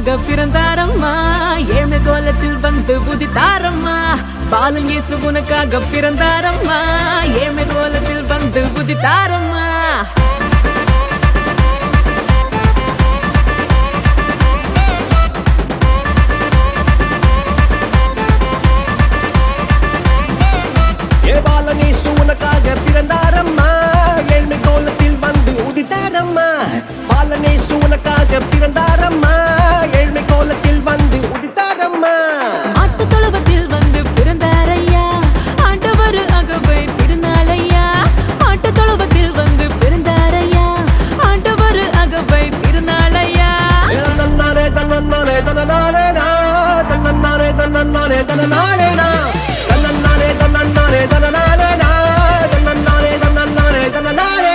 உனக்காக பிறந்தாரம்மா ஏழ்மை கோலத்தில் வந்து உதித்தாரம்மா பாலன் இயேசு உனக்காக பிறந்தாரம்மா ஏழ்மை கோலத்தில் வந்து உதித்தாரம்மா பாலன் இயேசு உனக்காக பிறந்தாரம்மா ஏழ்மை கோலத்தில் வந்து உதித்தாரம்மா பாலன் இயேசு உனக்காக பிறந்தாரம்மா ஏழ்மை கோலத்தில் வந்து உதித்தாரம்மா ஆட்டு தொழுவத்தில் வந்து பிறந்தாரையா ஆண்டவர் அகவை திருநாளையா ஆட்டு தொழுவத்தில் வந்து பிறந்தாரையா ஆண்டவர் அகவை திருநாளையா தன்னன்னாரே தன்னன்னாரே தன்னனாரே தன்னன்னாரே தன்னன்னாரே தன்னனாரே தன்னன்னாரே தன்னன்னாரே தன்னனாரே தன்னன்னாரே தன்னன்னாரே தன்னனாரே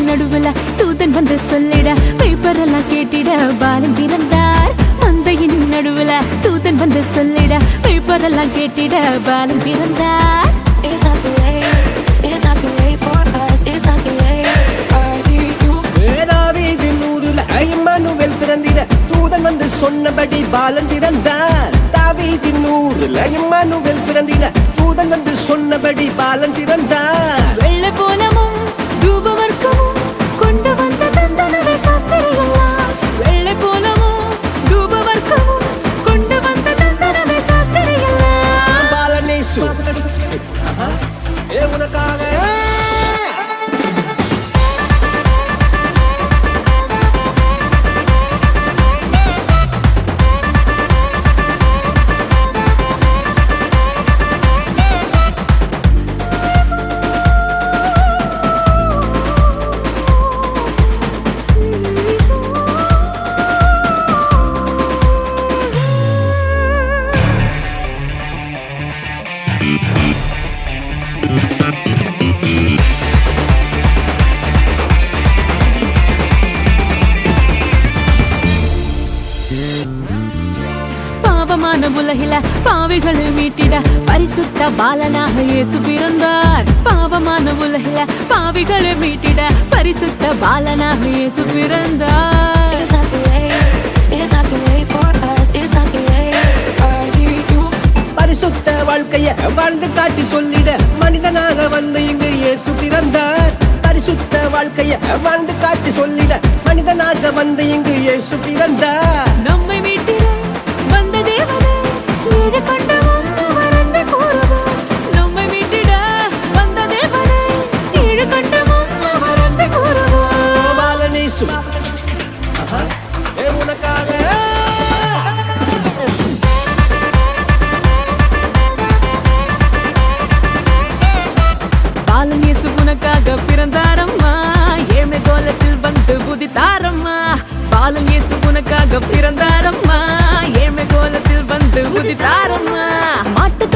நடுவுல தூதன் வந்து சொல்லிட பேப்பரெல்லாம் கேட்டிட பாலன் பிறந்தார் மந்தையின் நடுவுல தூதன் வந்து சொல்லிட பேப்பரெல்லாம் கேட்டிட பாலன் பிறந்தார் பிறந்திட தூதன் வந்து சொன்னபடி பாலன் பிறந்தார் தாவீதின் ஊரில் இம்மானுவேல் பிறந்திட தூதன் வந்து சொன்னபடி பாலன் பிறந்தார் வெள்ளை போலமும் தூபவர்க்கமும் கொண்டு வந்த தந்தனவே சாஸ்திரிகளா வெள்ளை போலமும் தூபவர்க்கமும் கொண்டு வந்த தந்தனவே சாஸ்திரிகளா பாலன் இயேசு உனக்காக பாவமான உலகில பாவிகளை மீட்டிட பரிசுத்த பாலனாக இயேசு பிறந்தார் பாவமான உலகில பாவிகளை மீட்டிட பரிசுத்த பாலனாக இயேசு பிறந்தார் பரிசுத்த வாழ்க்கைய வாழ்ந்து காட்டி சொல்லிட மனிதனாக வந்து இங்கு இயேசு பிறந்தார் பரிசுத்த வாழ்க்கைய வாழ்ந்து காட்டி சொல்லிட மனிதனாக வந்து இங்கு இயேசு பிறந்தார் நம்மை மீட்டிட வந்த தேவனே ஈடு கொண்டவன் அவர் அன்பை கூறுவார் நம்மை மீட்டிட வந்த தேவனே ஈடு கொண்டவன் அவர் அன்பை கூறுவார் பாலன் இயேசு உனக்காக பாலன் இயேசு உனக்காக பிறந்தாரம்மா ஏழ்மை கோலத்தில் வந்து உதித்தாரம்மா பாலன் இயேசு உனக்காக பிறந்தாரம்மா ஏழ்மை கோலத்தில் வந்து உதித்தாரம்மா மாட்டு